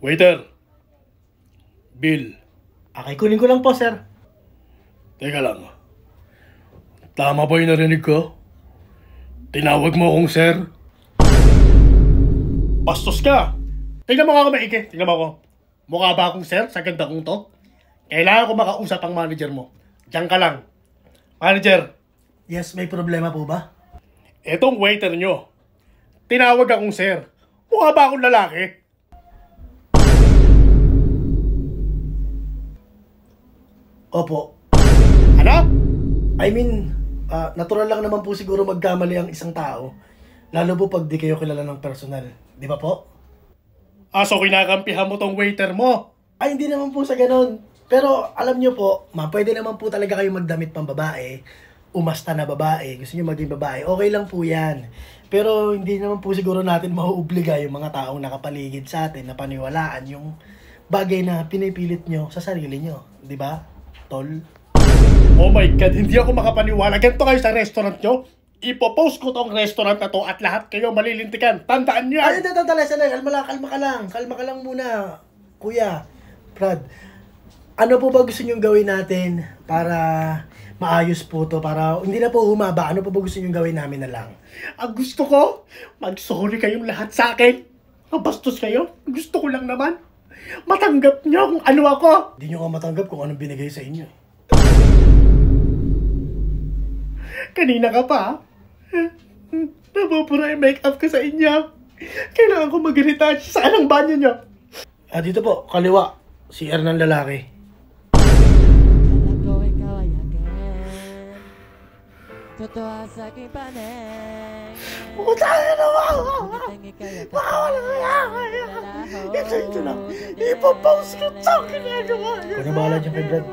Waiter! Bill. Okay, kunin ko lang po, sir. Teka lang. Tama ba yung narinig ko? Tinawag mo akong sir? Bastos ka! Tingnan mo nga ako maigi. Tingnan mo ako. Mukha ba akong sir sa ganda kong to? Kailangan ko makausap ang manager mo. Diyan ka lang. Manager, Yes, may problema po ba? etong waiter nyo. Tinawag akong sir. Mukha ba akong lalaki? Opo. Ano? I mean, natural lang naman po siguro magkamali ang isang tao. Lalo po pag di kayo kilala ng personal. Di ba po? So kinakampihan mo tong waiter mo? Ay, hindi naman po sa ganon. Pero alam nyo po, pwede naman po talaga kayo magdamit pang babae. Umasta na babae. Gusto nyo maging babae. Okay lang po yan. Pero hindi naman po siguro natin mauobliga yung mga taong nakapaligid sa atin na paniwalaan yung bagay na pinipilit nyo sa sarili nyo. Di ba, tol? Oh my God, hindi ako makapaniwala. Ganito kayo sa restaurant nyo? Ipopost ko tong restaurant na to at lahat kayo malilintikan. Tandaan nyo Ay, yan! kalma ka lang. Kalma ka lang muna. Kuya, Brad, ano po ba gusto nyong gawin natin para maayos po to? Para hindi na po humaba. Ano po ba gusto nyong gawin namin na lang? Ang gusto ko, mag-sorry kayong lahat sa akin. Mabastos kayo. Gusto ko lang naman. Matanggap nyo kung ano ako. Hindi nyo ka matanggap kung anong binigay sa inyo. Kanina ka pa. Nabubura yung make-up ko sa inyo. Kailangan ko mag-retouch. Saan ang banyo nyo? Dito po, kaliwa. CR ng lalaki. Alam ko ikaw ay akin. Totoo sa aking paneng. Puta na naman! Baka wala kaya. Ito lang. Ipopost ko ito. Ginagawa nyo. Kung nabahala dyan kay Brad.